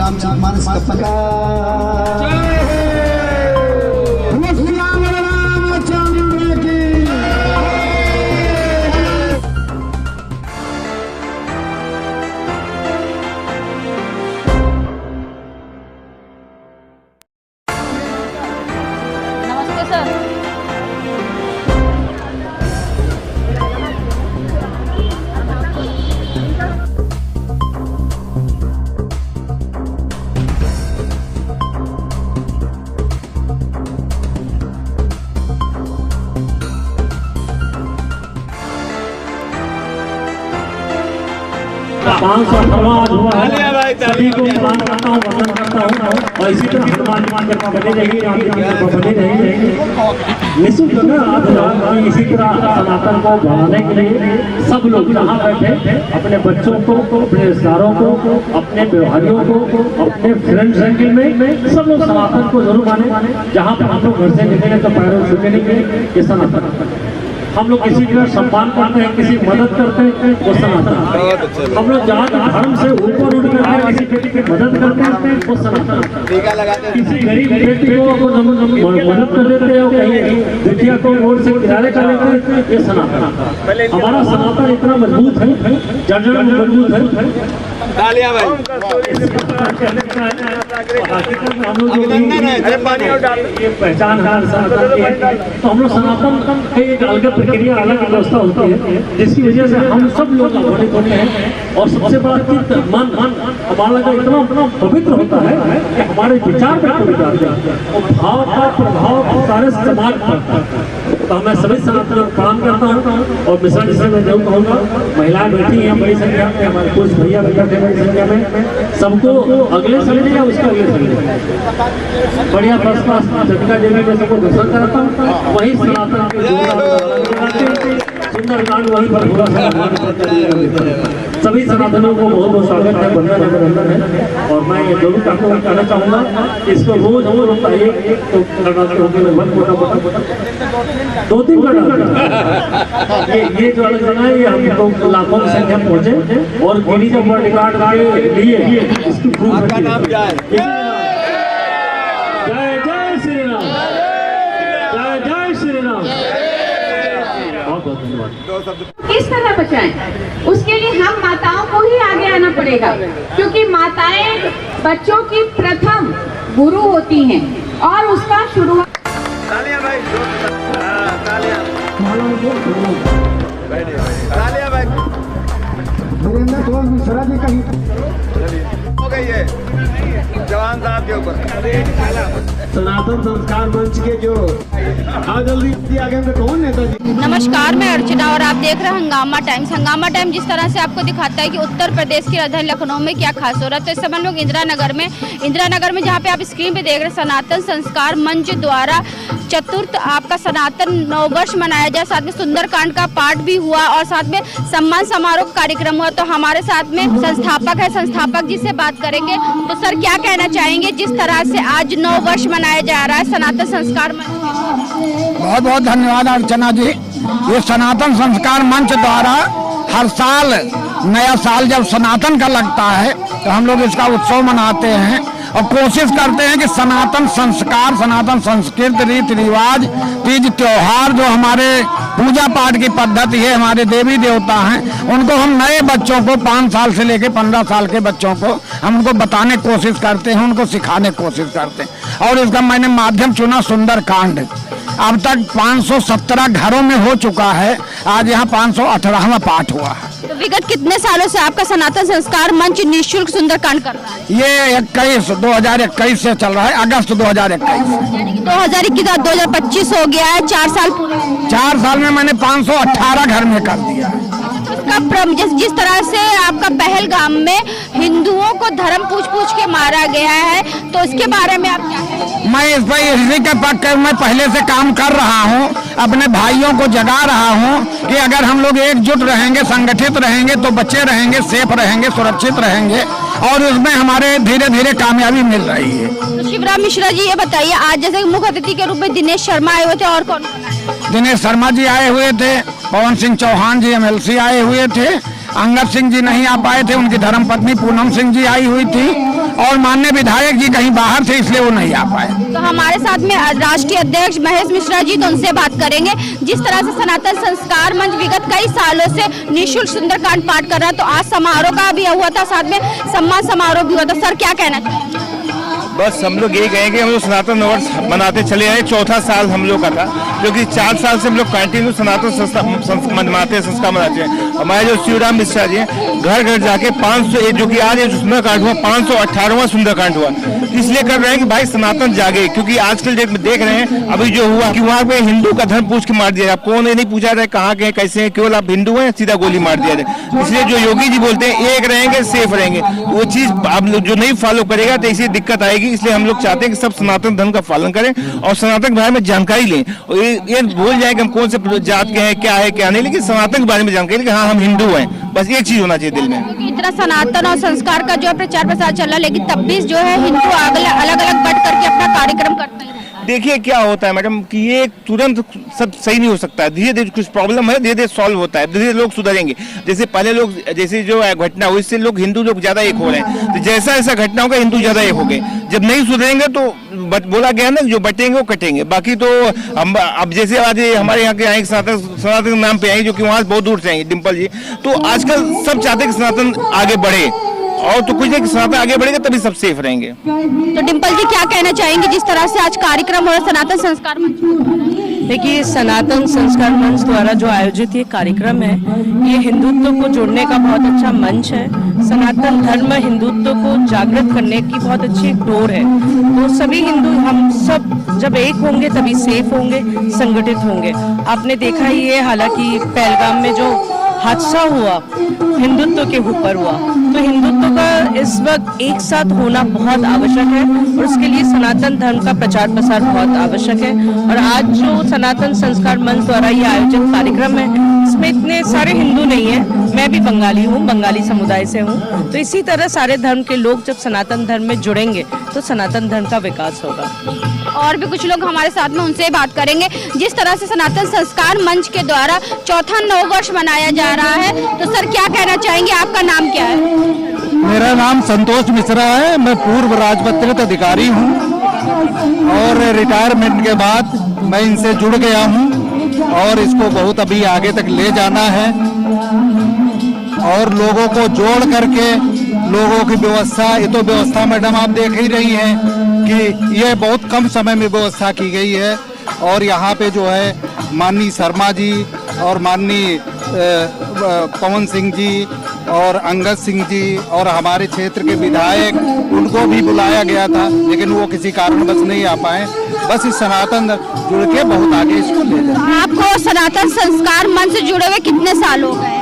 रामचरितमानस का प्रकाश। सभी को प्रणाम करता हूँ, वंदन करता हूँ और इसी तरह हनुमान कृपा बने रहेगी, आपकी कृपा बने रहेगी। निःशुल्क आप इसी तरह सनातन को बढ़ाने के लिए सब लोग यहाँ बैठे अपने बच्चों को, अपने रिश्तेदारों को, अपने व्यवहारियों को, अपने फ्रेंड सर्किल में सब लोग सनातन को जरूर माने। जहाँ पर हम लोग घर से निकले तो पैरों छूने निकले ये सनातन। हम लोग किसी का सम्मान करते हैं, किसी मदद करते हैं वो सनातन। हम लोग जात धर्म से ऊपर उठ कर किसी की मदद करते हैं वो सनातन। किसी गरीब व्यक्ति को मदद कर देते हैं, कहीं दुखिया को रोड से किनारे कर लेते हैं ये सनातन। हमारा सनातन इतना मजबूत है, जड़ मजबूत है। तालियां भाई। ये पहचान सनातन की है, तो हम लोग सनातन के एक अलग प्रक्रिया, अलग व्यवस्था होती है जिसकी वजह से हम सब लोग लाभान्वित होते हैं। और सबसे बड़ा चित्त मन हमारा जो इतना पवित्र होता है कि हमारे विचार पर पड़ जाते हैं और भाव का प्रभाव सारे समाज पर। तो मैं सभी सनातन को प्रणाम करता हूँ और मिश्रा जी से मैं जरूर कहूँगा, महिलाएं बैठी हैं बड़ी संख्या में, हमारे पुरुष भैया बैठे बड़ी संख्या में, सबको अगले संडे या उसका अगले संडे बढ़िया फर्स्ट क्लास झटका देवी में सबको दर्शन कराता हूँ। वही सनातन के सुंदर कांड वहीं पर पूरा सभी सनातनों को बहुत बहुत स्वागत है, वंदन अभिनंदन है। और मैं जरूर कहना चाहूँगा इसको रोज एक तो मोटा 2-3 ये जो अलग जगह है, ये हम लोग लाखों की संख्या पहुँचे और गिनीज वर्ल्ड रिकॉर्ड के लिए इसकी आपका नाम क्या है? जय जय श्री राम, जय जय श्री राम। बहुत बहुत धन्यवाद। किस तरह बचाएं, उसके लिए हम माताओं को ही आगे आना पड़ेगा, क्योंकि माताएं बच्चों की प्रथम गुरु होती हैं और उसका शुरुआत। तालियां भाई, तालियां तालियां भाई। वीरेंद्र थोड़ा मिश्रा जी कहीं हो गई है जवान साहब के ऊपर। सनातन संस्कार मंच के जो जल्दी आगे में कौन नेताजी। नमस्कार, मैं अर्चना और आप देख रहे हैं हंगामा टाइम्स। हंगामा टाइम जिस तरह से आपको दिखाता है कि उत्तर प्रदेश की राजधानी लखनऊ में क्या खास हो रहा है, तो इस समय लोग इंदिरा नगर में जहाँ पे आप स्क्रीन पे देख रहे हैं सनातन संस्कार मंच द्वारा चतुर्थ आपका सनातन नववर्ष मनाया जाए, साथ में सुंदरकांड का पाठ भी हुआ और साथ में सम्मान समारोह का कार्यक्रम हुआ। तो हमारे साथ में संस्थापक है, संस्थापक जी से बात करेंगे। तो सर क्या कहना चाहेंगे जिस तरह से आज नववर्ष मनाया जा रहा है सनातन संस्कार मंच? बहुत बहुत धन्यवाद अर्चना जी। ये सनातन संस्कार मंच द्वारा हर साल नया साल जब सनातन का लगता है तो हम लोग इसका उत्सव मनाते हैं और कोशिश करते हैं कि सनातन संस्कार, सनातन संस्कृत, रीति रिवाज, तीज त्योहार, जो हमारे पूजा पाठ की पद्धति है, हमारे देवी देवता हैं, उनको हम नए बच्चों को 5 साल से लेकर 15 साल के बच्चों को हम उनको बताने की कोशिश करते हैं, उनको सिखाने की कोशिश करते हैं। और इसका मैंने माध्यम चुना सुंदरकांड। अब तक 517 घरों में हो चुका है, आज यहाँ 518वां पाठ हुआ है। तो विगत कितने सालों से आपका सनातन संस्कार मंच निःशुल्क सुंदरकांड कर रहा है? ये 2021 से चल रहा है, अगस्त 2021। यानी कि 2021 2025 हो गया है, 4 साल पूरे। 4 साल में मैंने 518 घर में कर दिया। जिस तरह से आपका पहलगाम में हिंदुओं को धर्म पूछ के मारा गया है, तो इसके बारे में आप क्या कहेंगे? मैं इस पर इसी के पक्ष में पहले से काम कर रहा हूँ, अपने भाइयों को जगा रहा हूँ कि अगर हम लोग एकजुट रहेंगे, संगठित रहेंगे तो बच्चे रहेंगे, सेफ रहेंगे, सुरक्षित रहेंगे और उसमें हमारे धीरे धीरे कामयाबी मिल रही है। तो शिवराम मिश्रा जी ये बताइए, आज जैसे मुख्य अतिथि के रूप में दिनेश शर्मा आए हुए थे, और कौन? दिनेश शर्मा जी आए हुए थे, पवन सिंह चौहान जी MLC आए हुए थे, अंगद सिंह जी नहीं आ पाए थे, उनकी धर्मपत्नी पूनम सिंह जी आई हुई थी और माननीय विधायक जी कहीं बाहर से, इसलिए वो नहीं आ पाए। तो हमारे साथ में राष्ट्रीय अध्यक्ष महेश मिश्रा जी, तो उनसे बात करेंगे। जिस तरह से सनातन संस्कार मंच विगत कई सालों से निःशुल्क सुंदरकांड पाठ कर रहा है, तो आज समारोह का भी हुआ था, साथ में सम्मान समारोह भी हुआ था। सर क्या कहना चाहिए? बस हम लोग यही कहेंगे, हम लोग सनातन नववर्ष मनाते चले आए, चौथा साल हम लोग का था, क्योंकि 4 साल से हम लोग कंटिन्यू सनातन मनाते हैं, संस्कार मनाते हैं। हमारे जो शिवराम मिश्रा जी हैं, घर घर जाके 500, जो कि आज सुंदरकांड हुआ, 518वां सुंदरकांड हुआ, इसलिए कर रहे हैं कि भाई सनातन जागे। क्योंकि आजकल देख रहे हैं अभी जो हुआ कि वहाँ पे हिंदू का धर्म पूछ के मार दिया, आप कौन है नहीं पूछा जाए, कहाँ के कैसे हैं, केवल आप हिंदू हैं, सीधा गोली मार दिया जाए। इसलिए जो योगी जी बोलते हैं एक रहेंगे सेफ रहेंगे, वो चीज आप जो नहीं फॉलो करेगा तो इसी दिक्कत आएगी। इसलिए हम लोग चाहते हैं कि सब सनातन धर्म का पालन करें और सनातन के बारे में जानकारी लें, और ये भूल जाए कि हम कौन से जात के हैं, क्या है क्या नहीं, लेकिन सनातन के बारे में जानकारी कि हाँ हम हिंदू हैं, बस एक चीज होना चाहिए दिल में। क्योंकि इतना सनातन और संस्कार का जो है प्रचार प्रसार चल रहा है, लेकिन तब भी जो है हिंदू अलग अलग बट करके अपना कार्यक्रम करते हैं। देखिए क्या होता है मैडम कि ये तुरंत सब सही नहीं हो सकता है, धीरे धीरे कुछ प्रॉब्लम है, धीरे धीरे सॉल्व होता है, धीरे धीरे लोग सुधरेंगे। जैसे पहले लोग, जैसे जो घटना हुई, इससे लोग हिंदू लोग ज्यादा एक हो रहे हैं, तो जैसा ऐसा घटना होगा हिंदू ज्यादा एक हो गए। जब नहीं सुधरेंगे तो बोला गया ना, जो बटेंगे वो कटेंगे। बाकी तो हम अब जैसे आज हमारे यहाँ के यहाँ सनातन के नाम पे आई, जो कि वहाँ बहुत दूर से आई डिम्पल जी, तो आजकल सब चाहते हैं कि सनातन आगे बढ़े, और तो कुछ नहीं, सनातन आगे बढ़ेगा तभी सब सेफ रहेंगे। तो डिम्पल जी क्या कहना चाहेंगे जिस तरह से आज कार्यक्रम हो रहा है सनातन संस्कार मंच? देखिए, सनातन संस्कार मंच द्वारा जो आयोजित ये कार्यक्रम है, ये हिंदुत्व को जोड़ने का बहुत अच्छा मंच है। सनातन धर्म हिंदुत्व को जागृत करने की बहुत अच्छी एक डोर है। तो सभी हिंदू, हम सब जब एक होंगे तभी सेफ होंगे, संगठित होंगे। आपने देखा ही है, हालांकि पहलगाम में जो हादसा हुआ हिंदुत्व के ऊपर हुआ, तो हिंदुत्व का इस वक्त एक साथ होना बहुत आवश्यक है, और उसके लिए सनातन धर्म का प्रचार प्रसार बहुत आवश्यक है। और आज जो सनातन संस्कार मंच द्वारा ये आयोजित कार्यक्रम है, इसमें इतने सारे हिंदू नहीं है, मैं भी बंगाली हूँ, बंगाली समुदाय से हूँ, तो इसी तरह सारे धर्म के लोग जब सनातन धर्म में जुड़ेंगे तो सनातन धर्म का विकास होगा। और भी कुछ लोग हमारे साथ में, उनसे बात करेंगे। जिस तरह से सनातन संस्कार मंच के द्वारा चौथा नववर्ष मनाया जा रहा है, तो सर क्या कहना चाहेंगे? आपका नाम क्या है? मेरा नाम संतोष मिश्रा है, मैं पूर्व राजपत्रित अधिकारी हूँ और रिटायरमेंट के बाद मैं इनसे जुड़ गया हूँ, और इसको बहुत अभी आगे तक ले जाना है, और लोगों को जोड़ करके लोगों की व्यवस्था, ये तो व्यवस्था मैडम आप देख ही रही हैं कि ये बहुत कम समय में व्यवस्था की गई है। और यहाँ पे जो है माननीय शर्मा जी और माननीय पवन सिंह जी और अंगद सिंह जी और हमारे क्षेत्र के विधायक, उनको भी बुलाया गया था, लेकिन वो किसी कारणवश नहीं आ पाए। बस इस सनातन जुड़ के बहुत आगे इसको ले जाए। आपको सनातन संस्कार मंच से जुड़े हुए कितने साल हो गए?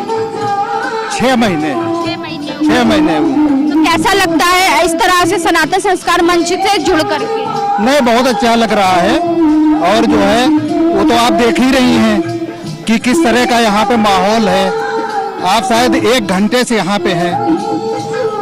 6 महीने। 6 महीने हुए। तो कैसा लगता है इस तरह से सनातन संस्कार मंच से जुड़ करके? नहीं, बहुत अच्छा लग रहा है, और जो है वो तो आप देख ही रही हैं कि किस तरह का यहाँ पे माहौल है। आप शायद 1 घंटे से यहाँ पे हैं,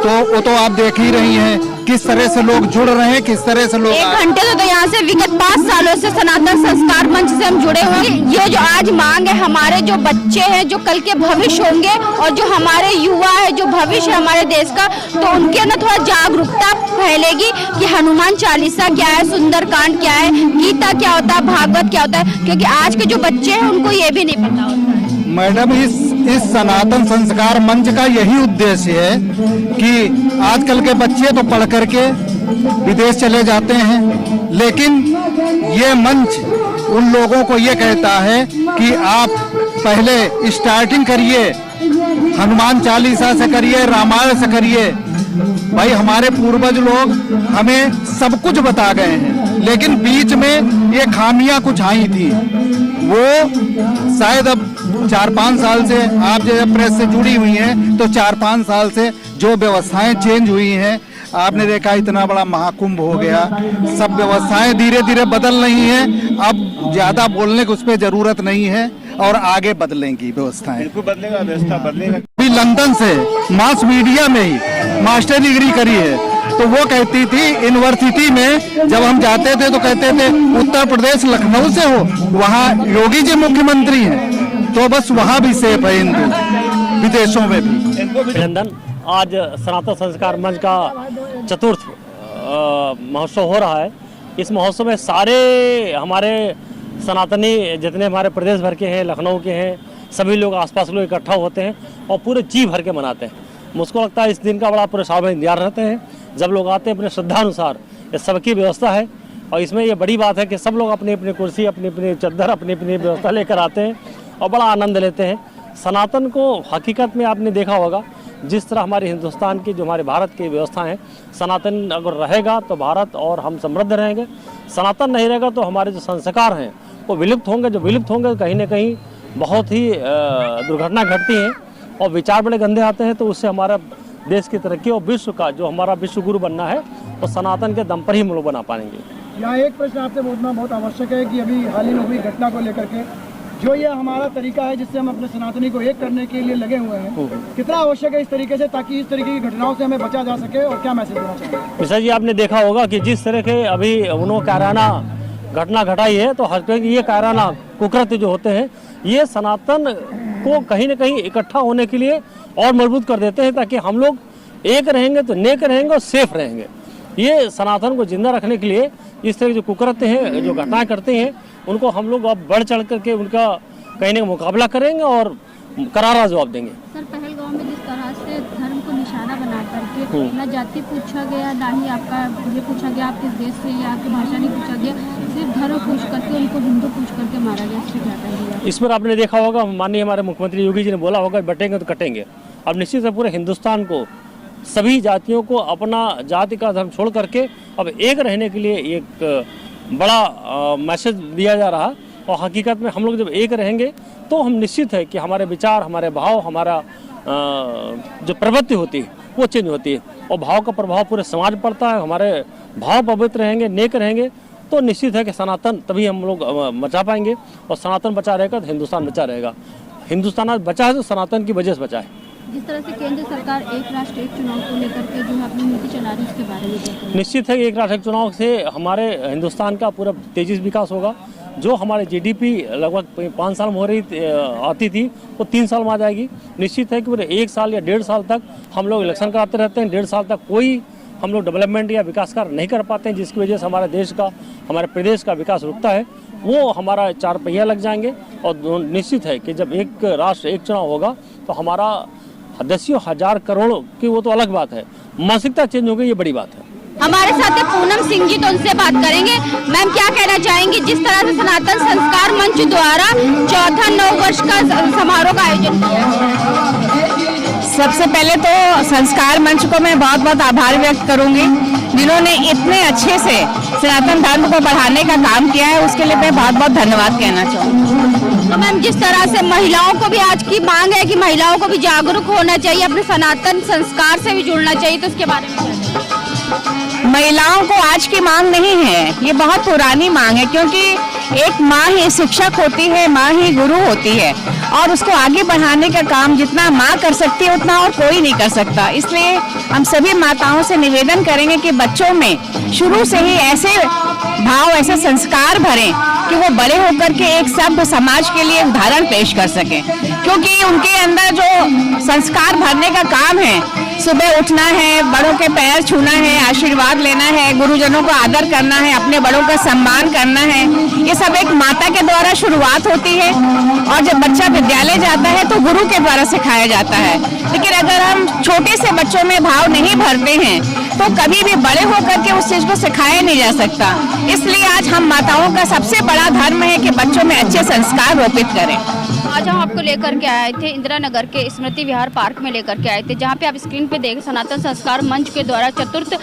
तो वो तो आप देख ही रही हैं किस तरह से लोग जुड़ रहे हैं, किस तरह से लोग 1 घंटे से, तो यहाँ से विगत 5 सालों से सनातन संस्कार मंच से हम जुड़े हुए हैं। ये जो आज मांग है, हमारे जो बच्चे हैं जो कल के भविष्य होंगे, और जो हमारे युवा है जो भविष्य है हमारे देश का, तो उनके अंदर थोड़ा जागरूकता फैलेगी कि हनुमान चालीसा क्या है, सुंदरकांड क्या है, गीता क्या होता है, भागवत क्या होता है, क्योंकि आज के जो बच्चे हैं उनको ये भी नहीं पता होता है। मैडम, इस सनातन संस्कार मंच का यही उद्देश्य है कि आजकल के बच्चे तो पढ़ करके विदेश चले जाते हैं, लेकिन ये मंच उन लोगों को ये कहता है कि आप पहले स्टार्टिंग करिए, हनुमान चालीसा से करिए, रामायण से करिए। भाई हमारे पूर्वज लोग हमें सब कुछ बता गए हैं, लेकिन बीच में ये खामियां कुछ आई थी, वो शायद अब 4-5 साल से आप जब प्रेस से जुड़ी हुई हैं, तो 4-5 साल से जो व्यवस्थाएं चेंज हुई हैं, आपने देखा इतना बड़ा महाकुंभ हो गया, सब व्यवस्थाएं धीरे धीरे बदल रही हैं। अब ज्यादा बोलने की उस पर जरूरत नहीं है, और आगे बदलेंगी व्यवस्थाएं, बिल्कुल बदलेगा, व्यवस्था बदलेगा। अभी लंदन से मास मीडिया में ही मास्टर डिग्री करी है, तो वो कहती थी यूनिवर्सिटी में जब हम जाते थे तो कहते थे उत्तर प्रदेश लखनऊ से हो, वहाँ योगी जी मुख्यमंत्री हैं, तो बस वहाँ भी सेफ है हिंदू, विदेशों में भी। अभिनंदन। आज सनातन संस्कार मंच का चतुर्थ महोत्सव हो रहा है। इस महोत्सव में सारे हमारे सनातनी जितने हमारे प्रदेश भर के हैं, लखनऊ के हैं, सभी लोग आसपास लोग इकट्ठा होते हैं और पूरे जी भर के मनाते हैं। मुझको लगता है इस दिन का बड़ा पूरे साल में इंतजार रहते हैं। जब लोग आते हैं अपने श्रद्धानुसार, ये सबकी व्यवस्था है और इसमें ये बड़ी बात है कि सब लोग अपनी अपनी कुर्सी, अपनी अपनी चद्दर, अपनी अपनी व्यवस्था लेकर आते हैं और बड़ा आनंद लेते हैं। सनातन को हकीकत में आपने देखा होगा, जिस तरह हमारे हिंदुस्तान की, जो हमारे भारत की व्यवस्था है, सनातन अगर रहेगा तो भारत और हम समृद्ध रहेंगे। सनातन नहीं रहेगा तो हमारे जो संस्कार हैं वो विलुप्त होंगे। जो विलुप्त होंगे कहीं ना कहीं बहुत ही दुर्घटना घटती हैं और विचार बड़े गंदे आते हैं। तो उससे हमारा देश की तरक्की और विश्व का जो हमारा विश्व गुरु बनना है तो सनातन के दम पर ही हम लोग बना पाएंगे। यहाँ एक प्रश्न आपसे पूछना बहुत आवश्यक है कि अभी हाल ही में हुई घटना को लेकर के जो ये हमारा तरीका है जिससे हम अपने सनातनी को एक करने के लिए लगे हुए हैं, कितना आवश्यक है इस तरीके से, ताकि इस तरीके की घटनाओं से हमें बचा जा सके, और क्या मैसेज देना चाहिए? मिश्रा जी, आपने देखा होगा कि जिस तरह के अभी उन्होंने कायराना घटना घटाई है, तो हर तरह की ये कायराना कुकृत्य जो होते हैं ये सनातन को कहीं ना कहीं इकट्ठा होने के लिए और मजबूत कर देते हैं, ताकि हम लोग एक रहेंगे तो नेक रहेंगे और सेफ रहेंगे। ये सनातन को जिंदा रखने के लिए इस तरह के जो कुकृत्य हैं, जो घटनाएं करते हैं, उनको हम लोग अब बढ़ चढ़ करके उनका कहीं ना मुकाबला करेंगे और करारा जवाब देंगे। सर, पहलगाम में जिस तरह से धर्म को निशाना बना करके ना जाति पूछा गया, ना ही आपका ये पूछा गया आप किस देश से या आपकी भाषा नहीं पूछा गया, सिर्फ धर्म पूछ करके उनको हिंदू पूछ करके मारा गया। इससे क्या कहेंगे? इस पर आपने देखा होगा, माननीय हमारे मुख्यमंत्री योगी जी ने बोला होगा बटेंगे तो कटेंगे। अब निश्चित है पूरे हिंदुस्तान को, सभी जातियों को अपना जाति का धर्म छोड़ करके अब एक रहने के लिए एक बड़ा मैसेज दिया जा रहा। और हकीकत में हम लोग जब एक रहेंगे तो हम निश्चित है कि हमारे विचार, हमारे भाव, हमारा जो प्रवृत्ति होती है वो चेंज होती है और भाव का प्रभाव पूरे समाज पर पड़ता है। हमारे भाव पवित्र रहेंगे, नेक रहेंगे तो निश्चित है कि सनातन तभी हम लोग बचा पाएंगे और सनातन बचा रहेगा तो हिंदुस्तान बचा रहेगा। हिंदुस्तान आज बचा है तो सनातन की वजह से बचा है। जिस तरह से केंद्र सरकार एक राष्ट्र एक चुनाव को लेकर के जो है अपनी नीति चला रही है, उसके बारे में निश्चित है कि एक राष्ट्र एक चुनाव से हमारे हिंदुस्तान का पूरा तेजी से विकास होगा। जो हमारे जीडीपी लगभग 5 साल में हो रही आती थी वो 3 साल में आ जाएगी। निश्चित है कि पूरे 1 साल या 1.5 साल तक हम लोग इलेक्शन कराते रहते हैं, 1.5 साल तक कोई हम लोग डेवलपमेंट या विकास कार्य नहीं कर पाते हैं, जिसकी वजह से हमारे देश का, हमारे प्रदेश का विकास रुकता है। वो हमारा 4 पहिया लग जाएंगे और निश्चित है कि जब एक राष्ट्र एक चुनाव होगा तो हमारा दसियों हजार करोड़ की वो तो अलग बात है, मानसिकता चेंज हो गई, ये बड़ी बात है। हमारे साथ है पूनम सिंह जी, तो उनसे बात करेंगे। मैम, क्या कहना चाहेंगी जिस तरह से सनातन संस्कार मंच द्वारा चौथा 9 वर्ष का समारोह का आयोजन किया? सबसे पहले तो संस्कार मंच को मैं बहुत बहुत आभार व्यक्त करूंगी, जिन्होंने इतने अच्छे से सनातन धर्म को बढ़ाने का काम किया है, उसके लिए मैं बहुत बहुत धन्यवाद कहना चाहूँगी। तो मैम, जिस तरह से महिलाओं को भी आज की मांग है कि महिलाओं को भी जागरूक होना चाहिए, अपने सनातन संस्कार से भी जुड़ना चाहिए, तो उसके बारे में महिलाओं को आज की मांग नहीं है, ये बहुत पुरानी मांग है, क्योंकि एक माँ ही शिक्षक होती है, माँ ही गुरु होती है और उसको आगे बढ़ाने का काम जितना माँ कर सकती है उतना और कोई नहीं कर सकता। इसलिए हम सभी माताओं से निवेदन करेंगे कि बच्चों में शुरू से ही ऐसे भाव, ऐसे संस्कार भरें कि वो बड़े होकर के एक सभ्य समाज के लिए उदाहरण पेश कर सकें, क्योंकि उनके अंदर जो संस्कार भरने का काम है, सुबह उठना है, बड़ों के पैर छूना है, आशीर्वाद लेना है, गुरुजनों को आदर करना है, अपने बड़ों का सम्मान करना है, ये सब एक माता के द्वारा शुरुआत होती है और जब बच्चा विद्यालय जाता है तो गुरु के द्वारा सिखाया जाता है। लेकिन अगर हम छोटे से बच्चों में भाव नहीं भरते हैं तो कभी भी बड़े होकर के उस चीज को सिखाया नहीं जा सकता। इसलिए आज हम माताओं का सबसे बड़ा धर्म है कि बच्चों में अच्छे संस्कार रोपित करें। आज हम आपको लेकर के आए थे इंदिरा नगर के स्मृति विहार पार्क में लेकर के आए थे, जहाँ पे आप स्क्रीन पे देख सनातन संस्कार मंच के द्वारा चतुर्थ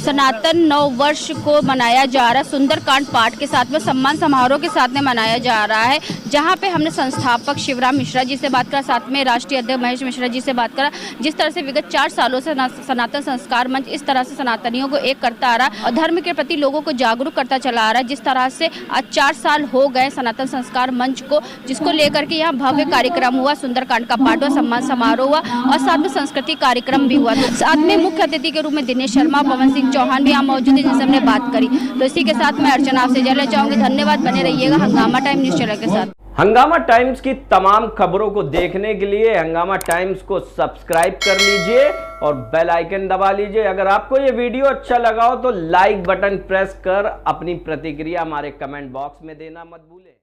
सनातन 9 वर्ष को मनाया जा रहा है, सुंदरकांड पाठ के साथ में सम्मान समारोह के साथ में मनाया जा रहा है, जहाँ पे हमने संस्थापक शिवराम मिश्रा जी से बात करा, साथ में राष्ट्रीय अध्यक्ष महेश मिश्रा जी से बात करा। जिस तरह से विगत 4 सालों से सनातन संस्कार मंच इस तरह से सनातनियों को एक करता आ रहा है और धर्म के प्रति लोगों को जागरूक करता चला आ रहा है। जिस तरह से आज 4 साल हो गए सनातन संस्कार मंच को, जिसको लेकर के यहाँ भव्य कार्यक्रम हुआ, सुंदरकांड का पाठ हुआ, सम्मान समारोह हुआ और साथ में सांस्कृतिक कार्यक्रम भी हुआ। तो साथ में मुख्य अतिथि के रूप में दिनेश शर्मा, पवन सिंह चौहान भी यहाँ मौजूद है, जिनसे हमने बात करी। तो इसी के साथ मैं अर्चना आपसे जाना चाहूंगी। धन्यवाद, बने रहिएगा हंगामा टाइम न्यूज चैनल के साथ। हंगामा टाइम्स की तमाम खबरों को देखने के लिए हंगामा टाइम्स को सब्सक्राइब कर लीजिए और बेल आइकन दबा लीजिए। अगर आपको ये वीडियो अच्छा लगा हो तो लाइक बटन प्रेस कर अपनी प्रतिक्रिया हमारे कमेंट बॉक्स में देना मत भूलें।